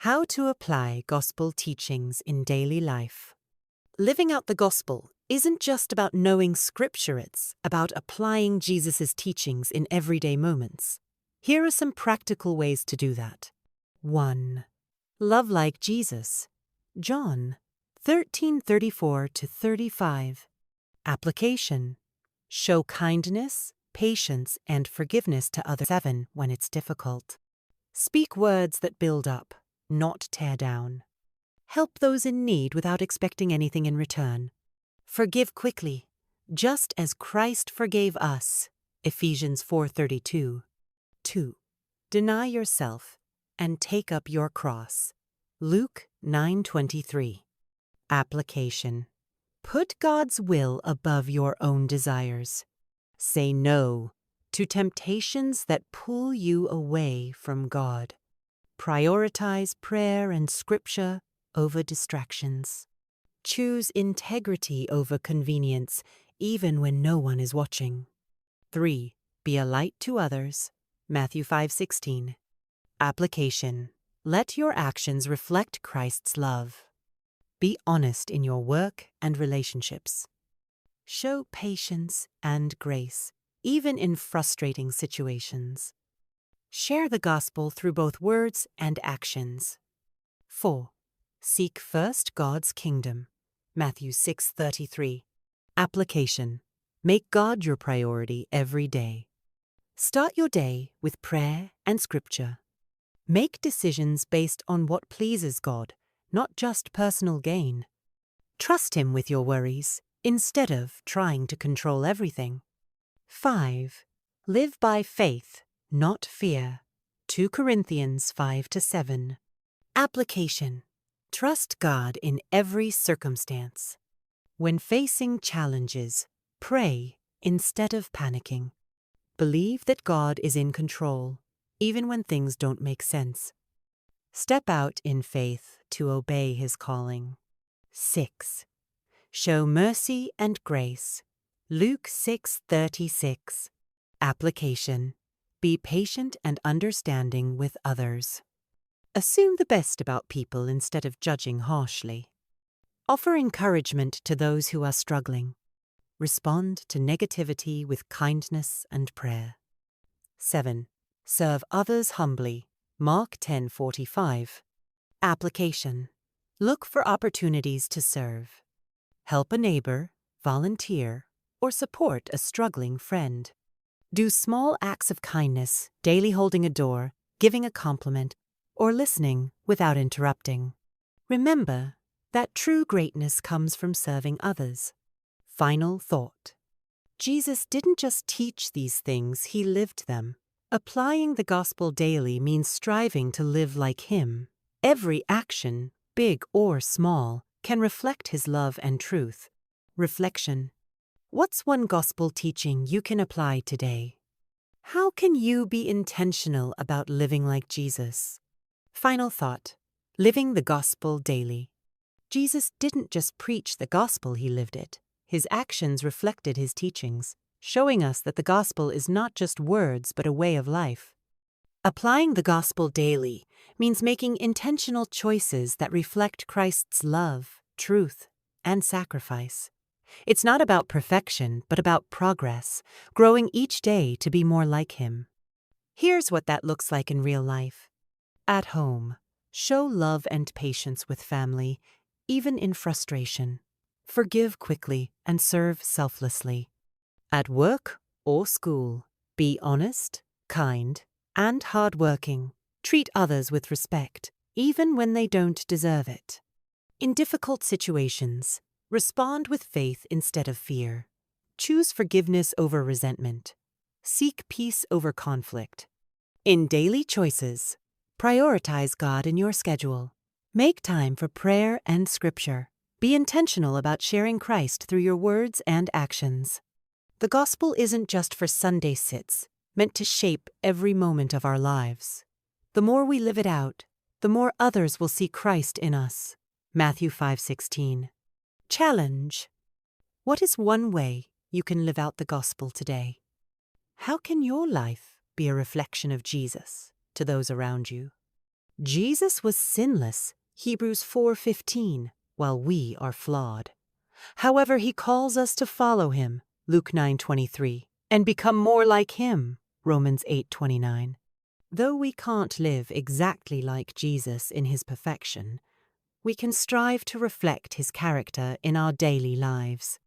How to apply gospel teachings in daily life. Living out the gospel isn't just about knowing scripture, it's about applying Jesus' teachings in everyday moments. Here are some practical ways to do that. 1. Love like Jesus. John 13:34-35. Application. Show kindness, patience, and forgiveness to others. 7. When it's difficult. Speak words that build up, not tear down. Help those in need without expecting anything in return. Forgive quickly, just as Christ forgave us. Ephesians 4:32. 2. Deny yourself and take up your cross. Luke 9:23. Application. Put God's will above your own desires. Say no to temptations that pull you away from God. Prioritize prayer and scripture over distractions. Choose integrity over convenience, even when no one is watching. 3. Be a light to others. Matthew 5:16. Application. Let your actions reflect Christ's love. Be honest in your work and relationships. Show patience and grace, even in frustrating situations. Share the gospel through both words and actions. 4. Seek first God's kingdom. Matthew 6:33. Application. Make God your priority every day. Start your day with prayer and scripture. Make decisions based on what pleases God, not just personal gain. Trust Him with your worries instead of trying to control everything. 5. Live by faith, not fear. 2 Corinthians 5-7. Application. Trust God in every circumstance. When facing challenges, pray instead of panicking. Believe that God is in control, even when things don't make sense. Step out in faith to obey His calling. 6. Show mercy and grace. Luke 6:36. Application. Be patient and understanding with others. Assume the best about people instead of judging harshly. Offer encouragement to those who are struggling. Respond to negativity with kindness and prayer. 7. Serve others humbly. Mark 10:45. Application. Look for opportunities to serve. Help a neighbor, volunteer, or support a struggling friend. Do small acts of kindness, daily holding a door, giving a compliment, or listening without interrupting. Remember that true greatness comes from serving others. Final thought. Jesus didn't just teach these things, He lived them. Applying the gospel daily means striving to live like Him. Every action, big or small, can reflect His love and truth. Reflection. What's one gospel teaching you can apply today? How can you be intentional about living like Jesus? Final thought. Living the gospel daily. Jesus didn't just preach the gospel, He lived it. His actions reflected His teachings, showing us that the gospel is not just words but a way of life. Applying the gospel daily means making intentional choices that reflect Christ's love, truth, and sacrifice. It's not about perfection, but about progress, growing each day to be more like Him. Here's what that looks like in real life. At home, show love and patience with family, even in frustration. Forgive quickly and serve selflessly. At work or school, be honest, kind, and hardworking. Treat others with respect, even when they don't deserve it. In difficult situations, respond with faith instead of fear. Choose forgiveness over resentment. Seek peace over conflict. In daily choices, prioritize God in your schedule. Make time for prayer and scripture. Be intentional about sharing Christ through your words and actions. The gospel isn't just for Sunday sits, meant to shape every moment of our lives. The more we live it out, the more others will see Christ in us. Matthew 5:16. Challenge. What is one way you can live out the gospel today? How can your life be a reflection of Jesus to those around you? Jesus was sinless, Hebrews 4:15, while we are flawed. However, he calls us to follow him, Luke 9:23, and become more like him, Romans 8:29. Though we can't live exactly like Jesus in his perfection, we can strive to reflect his character in our daily lives.